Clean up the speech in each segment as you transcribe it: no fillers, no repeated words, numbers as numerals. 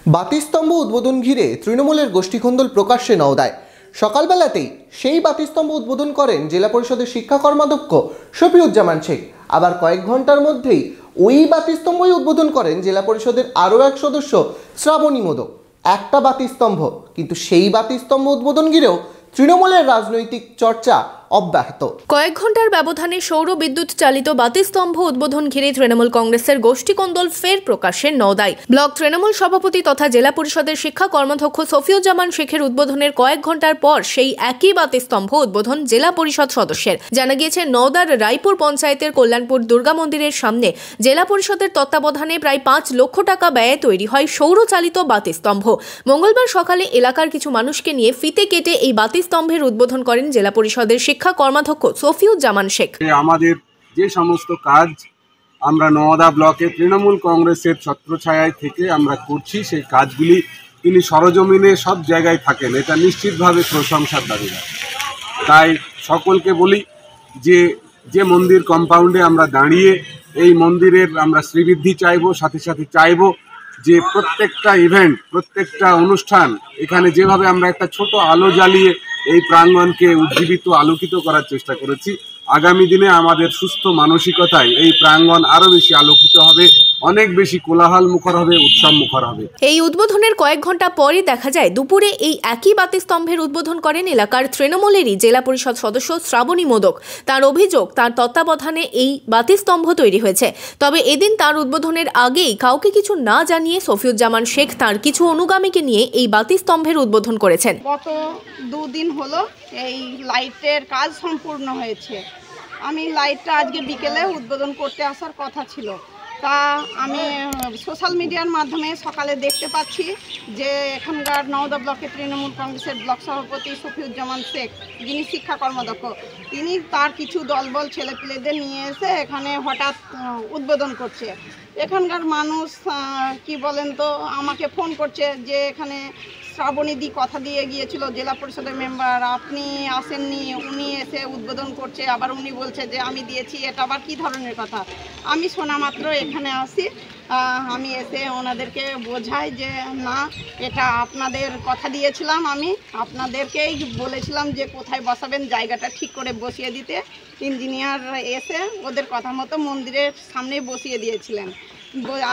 বাতিস্তম্ভ উদ্বোধন ঘিরে তৃণমূলের গোষ্ঠীকন্দল প্রকাশ্যে নওদায়। সকালবেলাতেই সেই বাতিস্তম্ভ উদ্বোধন করেন জেলা পরিষদের শিক্ষা কর্মাধ্যক্ষ শফিউজ্জামান শেখ। আবার কয়েক ঘন্টার মধ্যেই ওই বাতিস্তম্ভই উদ্বোধন করেন জেলা পরিষদের আরও এক সদস্য শ্রাবণী মোদক। একটা বাতিস্তম্ভ, কিন্তু সেই বাতিস্তম্ভ উদ্বোধন ঘিরেও তৃণমূলের রাজনৈতিক চর্চা অব্যাহত। কয়েক ঘন্টার ব্যবধানে সৌর বিদ্যুৎ চালিত বাতিস্তম্ভ উদ্বোধন ঘিরে তৃণমূল কংগ্রেসের গোষ্ঠীকন্দল ফের প্রকাশ্যে নওদায়। ব্লক তৃণমূল সভাপতি তথা জেলা পরিষদের শিক্ষা কর্মাধ্যক্ষ শফিউজ্জামান শেখের উদ্বোধনের কয়েক ঘন্টার পর সেই একই বাতিস্তম্ভ উদ্বোধন জেলা পরিষদ সদস্যের। জানা গিয়েছে, নওদার রায়পুর পঞ্চায়েতের কল্যাণপুর দুর্গা মন্দিরের সামনে জেলা পরিষদের তত্ত্বাবধানে প্রায় 5 লক্ষ টাকা ব্যয়ে তৈরি হয় সৌরচালিত বাতিস্তম্ভ। মঙ্গলবার সকালে এলাকার কিছু মানুষকে নিয়ে ফিতে কেটে এই বাতিস্তম্ভের উদ্বোধন করেন জেলা পরিষদের শিক্ষা কর্মাধ্যক্ষ শফিউজ্জামান শেখ। আমাদের যে সমস্ত কাজ আমরা নওদা ব্লকে তৃণমূল কংগ্রেসের ছত্রছায়ায় থেকে আমরা করছি, সেই কাজগুলি তিনি সরজমিনে সব জায়গায় থাকেন, এটা নিশ্চিতভাবে প্রশংসার দাবিদার। তাই সকলকে বলি যে মন্দির কম্পাউন্ডে আমরা দাঁড়িয়ে এই মন্দিরের আমরা শ্রীবৃদ্ধি চাইব, সাথে সাথে চাইব যে প্রত্যেকটা ইভেন্ট, প্রত্যেকটা অনুষ্ঠান এখানে যেভাবে আমরা একটা ছোট আলো জ্বালিয়ে এই প্রাঙ্গণকে উজ্জীবিত আলোকিত করার চেষ্টা করেছি, আগামী দিনে আমাদের সুস্থ মানসিকতায় এই প্রাঙ্গণ আরো বেশি আলোকিত হবে, অনেক বেশি কোলাহল মুখর হবে, উৎসব মুখর হবে। এই উদ্বোধনের কয়েক ঘন্টা পরে দেখা যায় দুপুরে এই একই বাতিস্তম্ভের উদ্বোধন করেন এলাকার তৃণমূলেরই জেলা পরিষদ সদস্য শ্রাবণী মোদক। তার অভিযোগ, তার তত্ত্বাবধানে এই বাতিস্তম্ভ তৈরি হয়েছে। তবে এদিন তার উদ্বোধনের আগেই কাউকে কিছু না জানিয়ে শফিউজ্জামান শেখ তার কিছু অনুগামীকে নিয়ে এই বাতিস্তম্ভের উদ্বোধন করেছেন। গত 2 দিন হলো এই লাইটের কাজ সম্পূর্ণ হয়েছে। আমি লাইটটা আজকে বিকেলে উদ্বোধন করতে আসার কথা ছিল। তা আমি সোশ্যাল মিডিয়ার মাধ্যমে সকালে দেখতে পাচ্ছি যে এখানকার নওদা ব্লকের তৃণমূল কংগ্রেসের ব্লক সভাপতি শফিউজ্জামান শেখ, যিনি শিক্ষা কর্মাধ্যক্ষ, তিনি তার কিছু দলবল ছেলেপিলেদের নিয়ে এসে এখানে হঠাৎ উদ্বোধন করছে। এখানকার মানুষ কি বলেন তো আমাকে ফোন করছে যে এখানে শ্রাবণীদি কথা দিয়ে গিয়েছিল জেলা পরিষদের মেম্বার, আপনি আসেননি, উনি এসে উদ্বোধন করছে, আবার উনি বলছে যে আমি দিয়েছি। এটা আবার কী ধরনের কথা? আমি শোনা মাত্র এখানে আসি, আমি এসে ওনাদেরকে বোঝাই যে না, এটা আপনাদের কথা দিয়েছিলাম, আমি আপনাদেরকেই বলেছিলাম যে কোথায় বসাবেন, জায়গাটা ঠিক করে বসিয়ে দিতে। ইঞ্জিনিয়ার এসে ওদের কথা মতো মন্দিরের সামনে বসিয়ে দিয়েছিলেন।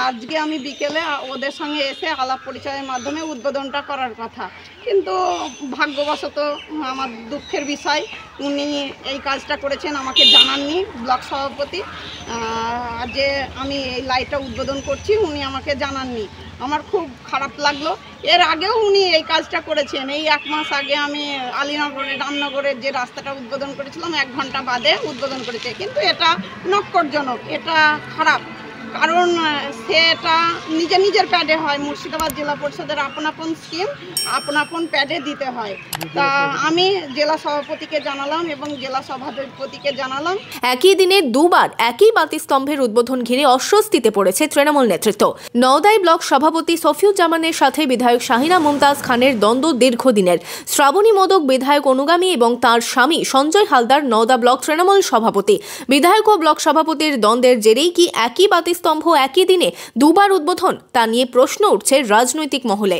আজকে আমি বিকেলে ওদের সঙ্গে এসে আলাপ পরিচয়ের মাধ্যমে উদ্বোধনটা করার কথা, কিন্তু ভাগ্যবশত আমার দুঃখের বিষয় উনি এই কাজটা করেছেন, আমাকে জানাননি। ব্লক সভাপতি যে আমি এই লাইটটা উদ্বোধন করছি, উনি আমাকে জানাননি। আমার খুব খারাপ লাগলো। এর আগেও উনি এই কাজটা করেছেন। এই 1 মাস আগে আমি আলীনগরে রামনগরের যে রাস্তাটা উদ্বোধন করেছিলাম, 1 ঘন্টা বাদে উদ্বোধন করেছে। কিন্তু এটা নক্করজনক, এটা খারাপ, কারণ সেটা নিজের প্যাডে হয়। মুর্শিদাবাদ জেলা পরিষদের আপন স্কিম আপন প্যাডে দিতে হয়। তা আমি জেলা সভাপতিকে জানালাম এবং জেলা সভাপতিকে জানালাম। একই দিনে দুবার একই বাতিস্তম্ভের উদ্বোধন ঘিরে অস্বস্তিতে পড়েছে তৃণমূল নেতৃত্ব। নওদায় ব্লক সভাপতি শফিউজ্জামানের সাথে বিধায়ক শাহিনা মুমতাজ খানের দ্বন্দ্ব দীর্ঘদিনের। শ্রাবণী মোদক বিধায়ক অনুগামী এবং তার স্বামী সঞ্জয় হালদার নওদা ব্লক তৃণমূল সভাপতি। বিধায়ক ও ব্লক সভাপতির দ্বন্দ্বের জেরেই কি একই বাতিস্তম্ভ একই দিনে দুবার উদ্বোধন, তা নিয়ে প্রশ্ন উঠছে রাজনৈতিক মহলে।